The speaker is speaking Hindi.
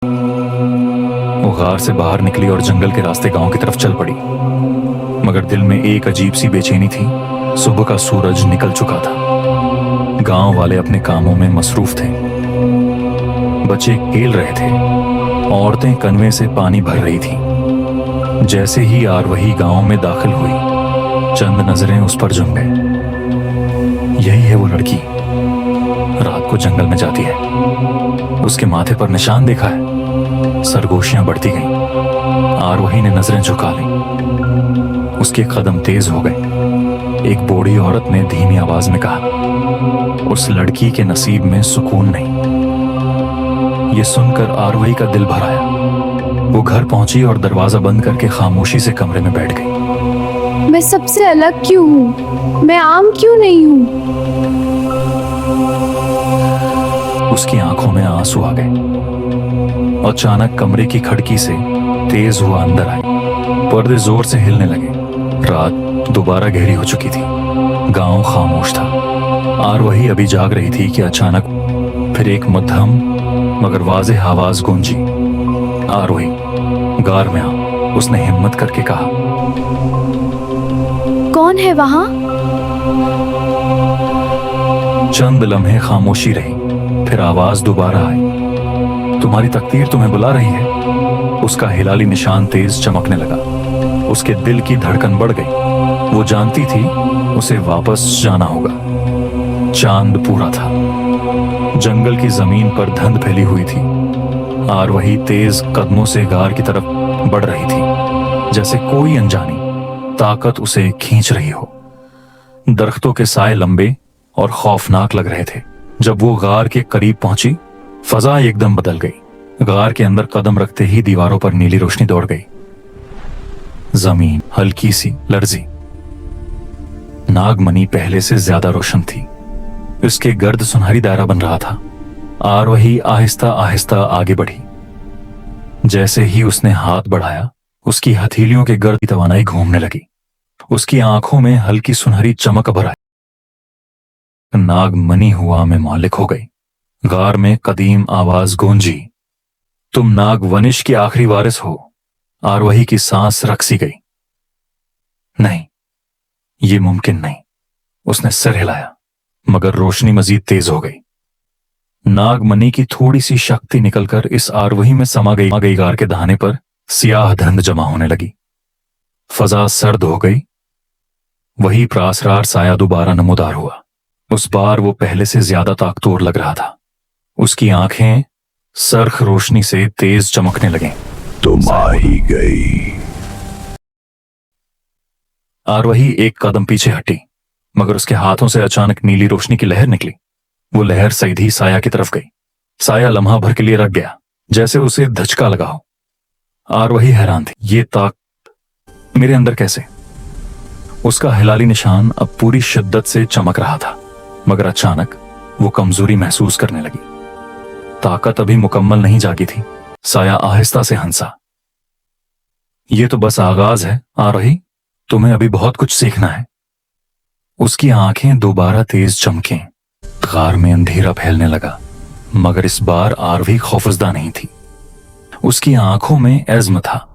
वो गार से बाहर निकली और जंगल के रास्ते गांव की तरफ चल पड़ी, मगर दिल में एक अजीब सी बेचैनी थी। सुबह का सूरज निकल चुका था। गांव वाले अपने कामों में मसरूफ थे। बच्चे खेल रहे थे, औरतें कनवे से पानी भर रही थी। जैसे ही आरवही गांव में दाखिल हुई, चंद नजरें उस पर जम गई। यही है वो लड़की, रात को जंगल में जाती है। उसके माथे पर निशान देखा है। सरगोशियां बढ़ती गईं। आरवही ने नजरें झुका ली। उसके कदम तेज हो गए। एक बूढ़ी औरत ने धीमी आवाज में कहा, उस लड़की के नसीब में सुकून नहीं। ये सुनकर आरवही का दिल भर आया। वो घर पहुंची और दरवाजा बंद करके खामोशी से कमरे में बैठ गई। मैं सबसे अलग क्यों हूँ? मैं आम क्यों नहीं हूँ? उसकी आंखों में आंसू आ गए। अचानक कमरे की खिड़की से तेज हुआ अंदर आई। पर्दे जोर से हिलने लगे। रात दोबारा गहरी हो चुकी थी। गांव खामोश था। आरवही अभी जाग रही थी कि अचानक फिर एक मध्यम मगर वाज़ेह आवाज गूंजी, आरवही, गार में आ। उसने हिम्मत करके कहा। कौन है वहां? चंद लम्हे खामोशी रही, फिर आवाज दोबारा आई। तुम्हारी तकदीर तुम्हें बुला रही है। उसका हिलाली निशान तेज चमकने लगा। उसके दिल की धड़कन बढ़ गई। वो जानती थी उसे वापस जाना होगा। चांद पूरा था। जंगल की जमीन पर धुंध फैली हुई थी। आरवही तेज कदमों से गार की तरफ बढ़ रही थी, जैसे कोई अनजानी ताकत उसे खींच रही हो। दरख्तों के साए लंबे और खौफनाक लग रहे थे। जब वो गार के करीब पहुंची, फजा एकदम बदल गई। गार के अंदर कदम रखते ही दीवारों पर नीली रोशनी दौड़ गई। जमीन हल्की सी लर्जी। नागमणि पहले से ज्यादा रोशन थी। उसके गर्द सुनहरी दायरा बन रहा था। आरवही आहिस्ता आहिस्ता आगे बढ़ी। जैसे ही उसने हाथ बढ़ाया, उसकी हथेलियों के गर्द की तवानाई घूमने लगी। उसकी आंखों में हल्की सुनहरी चमक भर आई। नागमणि हुआ में मालिक हो गई। गार में कदीम आवाज गूंजी, तुम नागवनिश के आखिरी वारिस हो। आरवही की सांस रक सी गई। नहीं, ये मुमकिन नहीं। उसने सिर हिलाया, मगर रोशनी मजीद तेज हो गई। नागमणि की थोड़ी सी शक्ति निकलकर इस आरवही में समा गई। गार के दहाने पर सियाह धुंध जमा होने लगी। फजा सर्द हो गई। वही प्रासरार साया दोबारा नमूदार हुआ। उस बार वो पहले से ज्यादा ताकतवर लग रहा था। उसकी आंखें सरख रोशनी से तेज चमकने लगीं। तुम आ ही गई। आरवही एक कदम पीछे हटी, मगर उसके हाथों से अचानक नीली रोशनी की लहर निकली। वो लहर सीधी साया की तरफ गई। साया लम्हा भर के लिए रख गया, जैसे उसे धचका लगा हो। आरवही हैरान थी। ये ताकत मेरे अंदर कैसे? उसका हिलाली निशान अब पूरी शिद्दत से चमक रहा था, मगर अचानक वो कमजोरी महसूस करने लगी। ताकत अभी मुकम्मल नहीं जागी थी। साया आहिस्ता से हंसा। ये तो बस आगाज है आरवही, तुम्हें अभी बहुत कुछ सीखना है। उसकी आंखें दोबारा तेज चमकीं। गार में अंधेरा फैलने लगा, मगर इस बार आरवही खौफजदा नहीं थी। उसकी आंखों में एज़्म था।